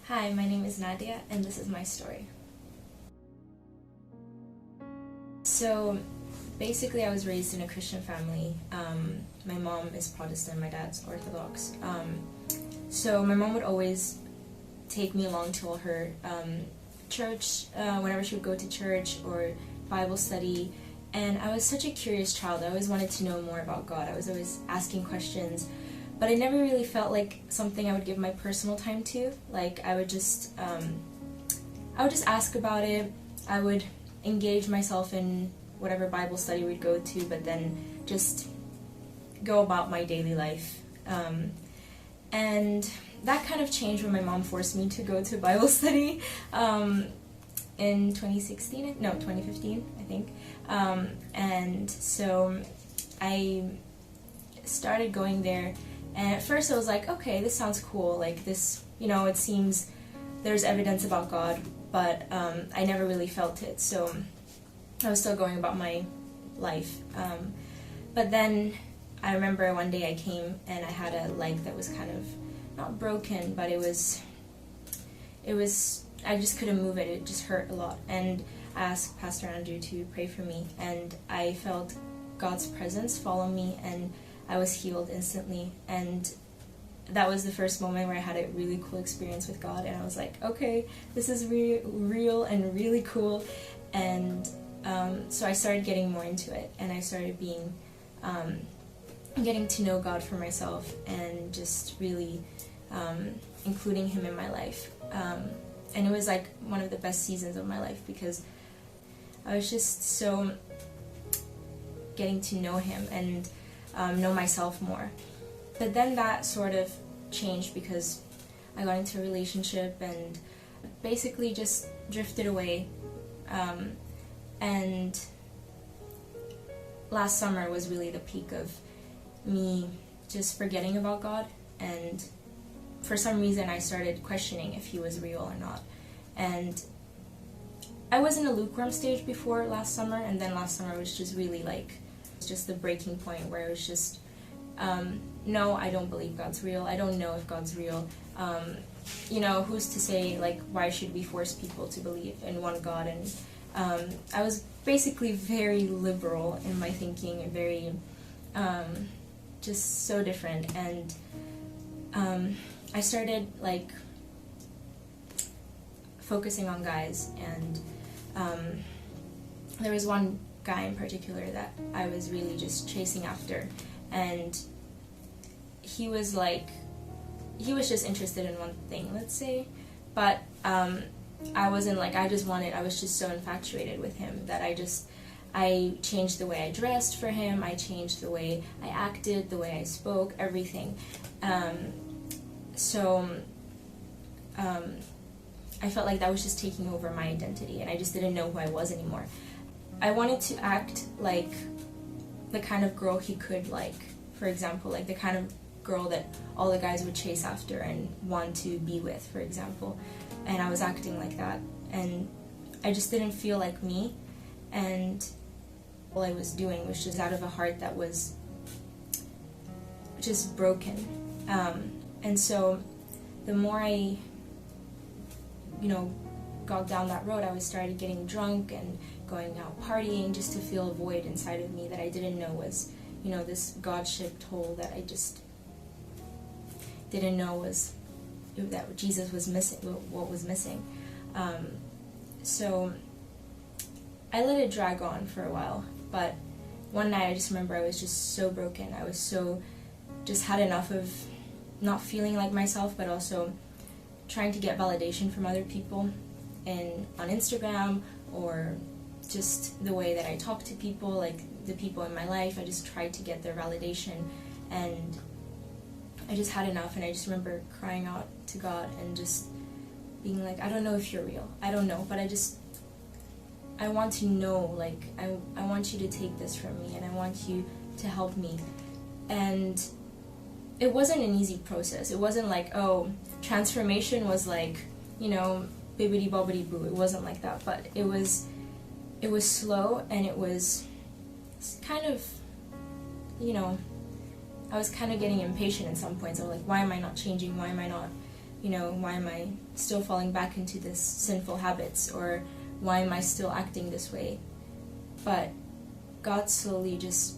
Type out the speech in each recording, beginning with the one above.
Hi, my name is Nadia, and this is my story. So, basically, I was raised in a Christian family. My mom is Protestant, my dad's Orthodox. So my mom would always take me along to all her church, whenever she would go to church or Bible study. And I was such a curious child. I always wanted to know more about God. I was always asking questions. But I never really felt like something I would give my personal time to. Like, I would just ask about it. I would engage myself in whatever Bible study we'd go to, but then just go about my daily life. And that kind of changed when my mom forced me to go to Bible study in 2015, I think. And so I started going there. And at first I was like, okay, this sounds cool, like this, it seems there's evidence about God, but I never really felt it, so I was still going about my life. But then I remember one day I came and I had a leg that was kind of, not broken, but it was, I just couldn't move it just hurt a lot. And I asked Pastor Andrew to pray for me, and I felt God's presence follow me, and I was healed instantly. And that was the first moment where I had a really cool experience with God, and I was like, okay, this is real and really cool. And so I started getting more into it, and I started getting to know God for myself, and just really including Him in my life. And it was like one of the best seasons of my life, because I was just so getting to know Him and know myself more. But then that sort of changed because I got into a relationship and basically just drifted away. And last summer was really the peak of me just forgetting about God, and for some reason I started questioning if He was real or not. And I was in a lukewarm stage before last summer, and then last summer was just really like just the breaking point where it was just no, I don't believe God's real. I don't know if God's real. Who's to say, like, why should we force people to believe in one God? And I was basically very liberal in my thinking, and very just so different. And I started like focusing on guys, and there was one guy in particular that I was really just chasing after, and he was just interested in one thing, let's say, but I wasn't like, I was just so infatuated with him that I changed the way I dressed for him, I changed the way I acted, the way I spoke, everything. I felt like that was just taking over my identity, and I just didn't know who I was anymore. I wanted to act like the kind of girl he could like, for example, like the kind of girl that all the guys would chase after and want to be with, for example. And I was acting like that, and I just didn't feel like me, and all I was doing was just out of a heart that was just broken. And so the more I got down that road, I started getting drunk and going out partying just to fill a void inside of me that I didn't know was, this God-shaped hole that I just didn't know was, that Jesus was missing, what was missing. So I let it drag on for a while, but one night I just remember I was just so broken. I was just had enough of not feeling like myself, but also trying to get validation from other people on Instagram, or just the way that I talk to people, like the people in my life. I just tried to get their validation, and I just had enough. And I just remember crying out to God and just being like, I don't know if you're real, I don't know, but I want to know, like, I want you to take this from me, and I want you to help me. And it wasn't an easy process. It wasn't like, oh, transformation was like, bibbidi bobbidi boo. It wasn't like that, but it was slow, and it was kind of, I was kind of getting impatient at some points. I was like, why am I not changing? Why am I not, why am I still falling back into this sinful habits, or why am I still acting this way? But God slowly just,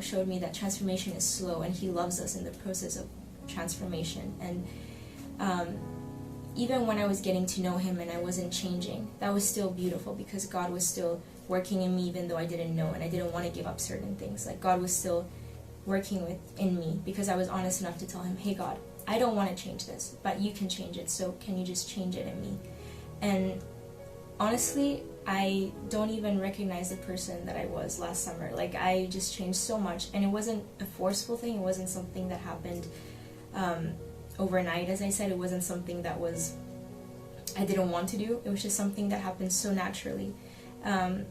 showed me that transformation is slow, and He loves us in the process of transformation. And even when I was getting to know Him and I wasn't changing, that was still beautiful, because God was still working in me, even though I didn't know and I didn't want to give up certain things. Like, God was still working in me, because I was honest enough to tell Him, hey God, I don't want to change this, but you can change it, so can you just change it in me? And honestly, I don't even recognize the person that I was last summer. Like, I just changed so much, and it wasn't a forceful thing. It wasn't something that happened overnight. As I said, it wasn't something that I didn't want to do. It was just something that happened so naturally. And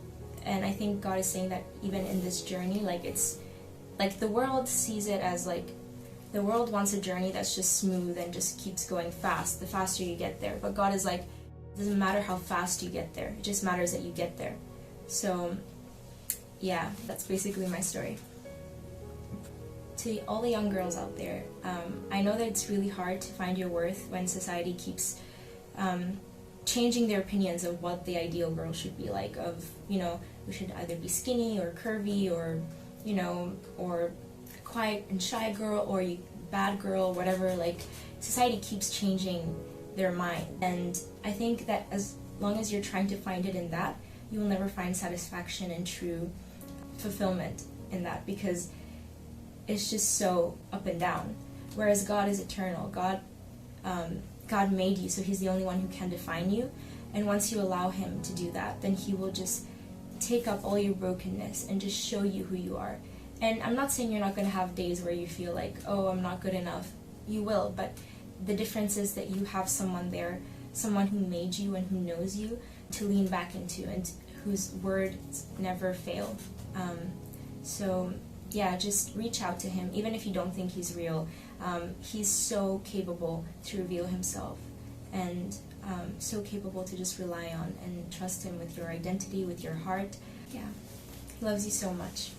I think God is saying that even in this journey, like, it's like the world sees it as like, the world wants a journey that's just smooth and just keeps going fast, the faster you get there. But God is like, it doesn't matter how fast you get there, it just matters that you get there. So yeah, that's basically my story. To all the young girls out there, I know that it's really hard to find your worth when society keeps changing their opinions of what the ideal girl should be like, of, we should either be skinny or curvy, or, or quiet and shy girl, or you bad girl, whatever. Like, society keeps changing their mind, and I think that as long as you're trying to find it in that, you will never find satisfaction and true fulfillment in that, because it's just so up and down. Whereas God is eternal. God made you, so He's the only one who can define you, and once you allow Him to do that, then He will just take up all your brokenness and just show you who you are. And I'm not saying you're not going to have days where you feel like, oh, I'm not good enough. You will, but the difference is that you have someone there, someone who made you and who knows you, to lean back into, and whose words never fail. So yeah, just reach out to Him, even if you don't think He's real. He's so capable to reveal Himself, and so capable to just rely on and trust Him with your identity, with your heart. Yeah, He loves you so much.